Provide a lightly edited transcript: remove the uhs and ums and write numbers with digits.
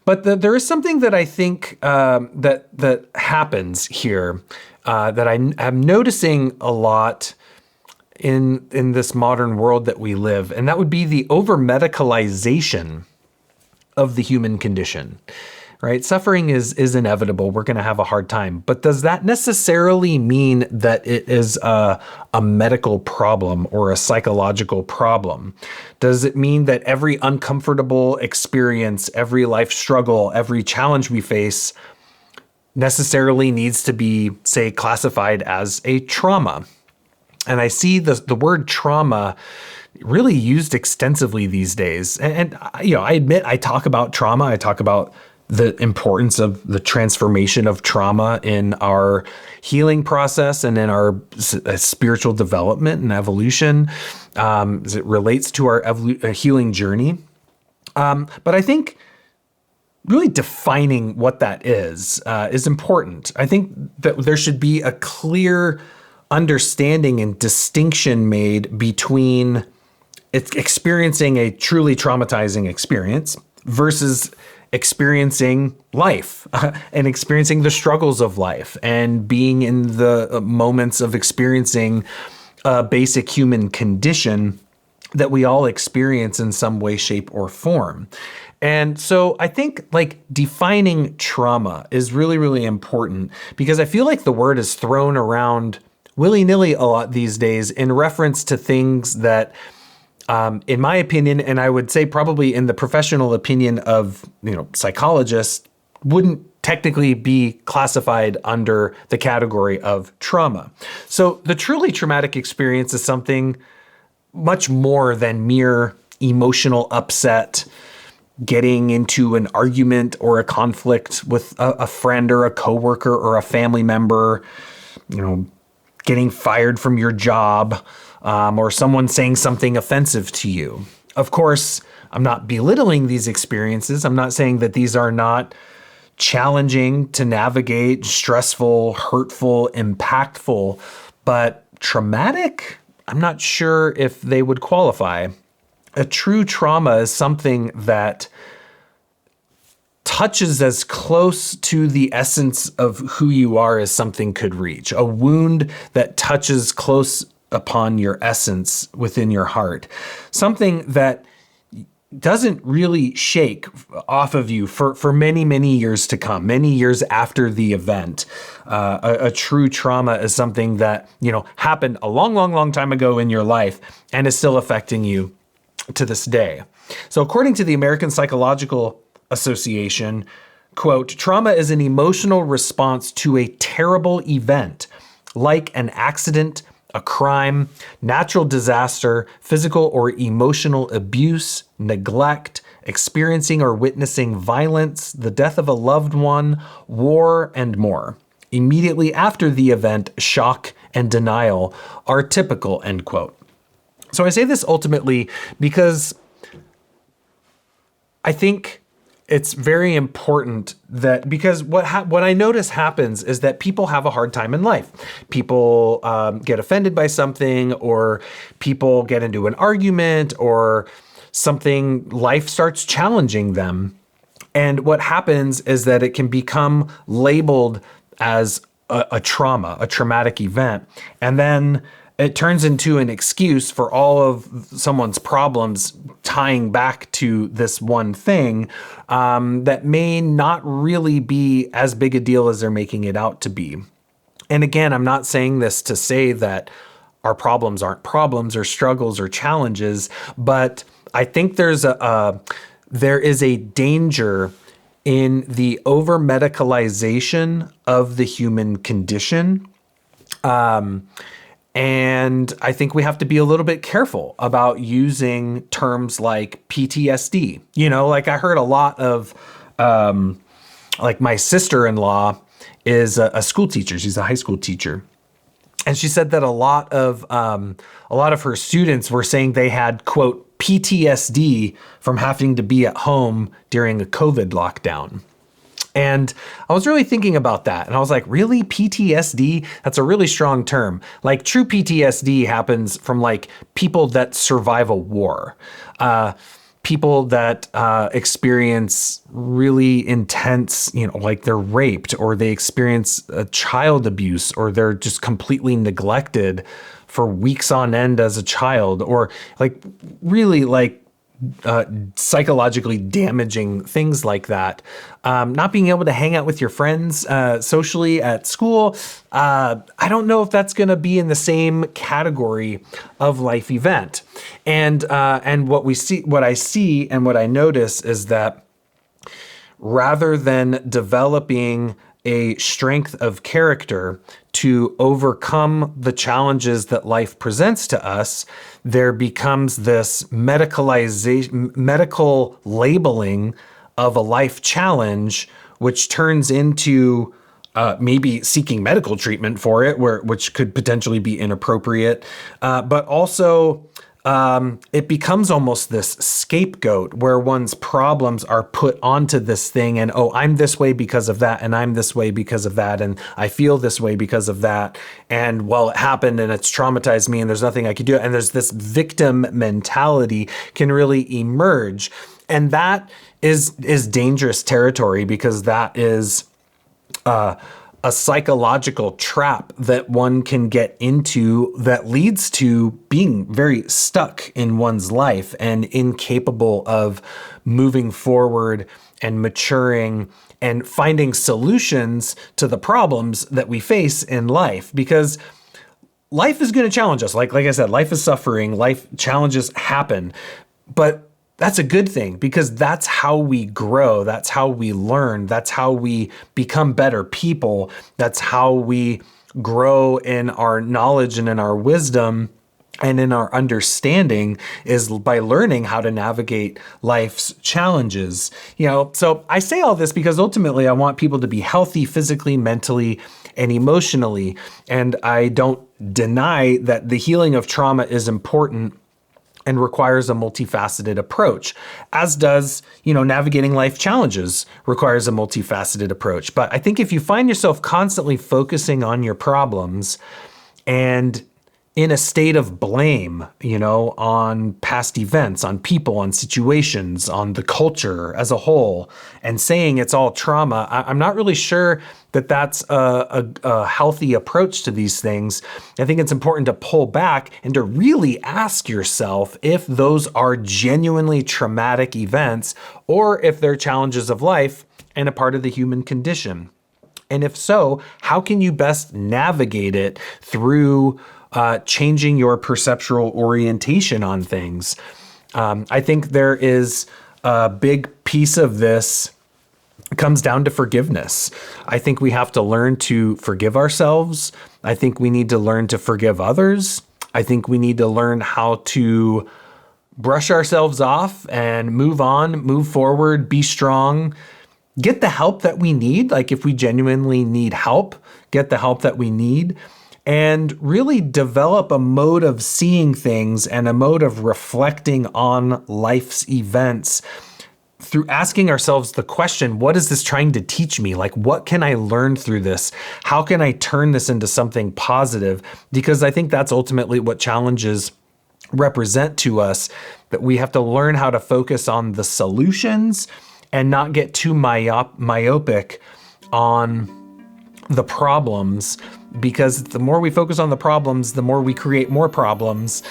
But there is something that I think that happens here that I'm noticing a lot in this modern world that we live, and that would be the over-medicalization of the human condition. Right? Suffering is inevitable. We're going to have a hard time. But does that necessarily mean that it is a medical problem or a psychological problem? Does it mean that every uncomfortable experience, every life struggle, every challenge we face necessarily needs to be, say, classified as a trauma? And I see the word trauma really used extensively these days. And I admit I talk about trauma. I talk about the importance of the transformation of trauma in our healing process and in our spiritual development and evolution as it relates to our healing journey. But I think really defining what that is important. I think that there should be a clear understanding and distinction made between experiencing a truly traumatizing experience versus experiencing life and experiencing the struggles of life and being in the moments of experiencing a basic human condition that we all experience in some way, shape, or form. And so I think like defining trauma is really, really important because I feel like the word is thrown around willy-nilly a lot these days in reference to things that in my opinion, and I would say probably in the professional opinion of, psychologists, wouldn't technically be classified under the category of trauma. So the truly traumatic experience is something much more than mere emotional upset, getting into an argument or a conflict with a friend or a coworker or a family member, getting fired from your job, or someone saying something offensive to you. Of course, I'm not belittling these experiences. I'm not saying that these are not challenging to navigate, stressful, hurtful, impactful, but traumatic, I'm not sure if they would qualify. A true trauma is something that touches as close to the essence of who you are as something could reach. A wound that touches close upon your essence within your heart. Something that doesn't really shake off of you for many, many years to come, many years after the event. A true trauma is something that, happened a long, long, long time ago in your life and is still affecting you to this day. So according to the American Psychological Association, quote, trauma is an emotional response to a terrible event, like an accident, a crime, natural disaster, physical or emotional abuse, neglect, experiencing or witnessing violence, the death of a loved one, war, and more. Immediately after the event, shock and denial are typical, end quote. So I say this ultimately because I think it's very important that, because what I notice happens is that people have a hard time in life. People get offended by something, or people get into an argument, or something, life starts challenging them. And what happens is that it can become labeled as a trauma, a traumatic event. And then it turns into an excuse for all of someone's problems tying back to this one thing that may not really be as big a deal as they're making it out to be. And again, I'm not saying this to say that our problems aren't problems or struggles or challenges, but I think there is a danger in the over-medicalization of the human condition. And I think we have to be a little bit careful about using terms like PTSD. Like I heard a lot of, like my sister-in-law is a school teacher. She's a high school teacher. And she said that a lot of her students were saying they had, quote, PTSD from having to be at home during a COVID lockdown. And I was really thinking about that. And I was like, really? PTSD? That's a really strong term. Like true PTSD happens from like people that survive a war. people that experience really intense, like they're raped, or they experience child abuse, or they're just completely neglected for weeks on end as a child, or like really like psychologically damaging things like that. Not being able to hang out with your friends socially at school. I don't know if that's going to be in the same category of life event. And what I see and what I notice is that rather than developing a strength of character to overcome the challenges that life presents to us, there becomes this medical labeling of a life challenge, which turns into maybe seeking medical treatment for it, which could potentially be inappropriate, but also it becomes almost this scapegoat where one's problems are put onto this thing, and I'm this way because of that, and I'm this way because of that, and I feel this way because of that, and well, it happened and it's traumatized me and there's nothing I can do. And there's this victim mentality can really emerge. And that is dangerous territory, because that is a psychological trap that one can get into that leads to being very stuck in one's life and incapable of moving forward and maturing and finding solutions to the problems that we face in life. Because life is going to challenge us. Like I said, life is suffering, life challenges happen, but that's a good thing, because that's how we grow. That's how we learn. That's how we become better people. That's how we grow in our knowledge and in our wisdom and in our understanding, is by learning how to navigate life's challenges. So I say all this because ultimately I want people to be healthy physically, mentally, and emotionally. And I don't deny that the healing of trauma is important and requires a multifaceted approach, as does, navigating life challenges requires a multifaceted approach. But I think if you find yourself constantly focusing on your problems and in a state of blame, on past events, on people, on situations, on the culture as a whole, and saying it's all trauma, I'm not really sure that that's a healthy approach to these things. I think it's important to pull back and to really ask yourself if those are genuinely traumatic events, or if they're challenges of life and a part of the human condition. And if so, how can you best navigate it through changing your perceptual orientation on things? I think there is a big piece of this comes down to forgiveness. I think we have to learn to forgive ourselves. I think we need to learn to forgive others. I think we need to learn how to brush ourselves off and move on, move forward, be strong, get the help that we need. Like if we genuinely need help, get the help that we need, and really develop a mode of seeing things and a mode of reflecting on life's events through asking ourselves the question, what is this trying to teach me? Like, what can I learn through this? How can I turn this into something positive? Because I think that's ultimately what challenges represent to us, that we have to learn how to focus on the solutions and not get too myopic on the problems, because the more we focus on the problems, the more we create more problems.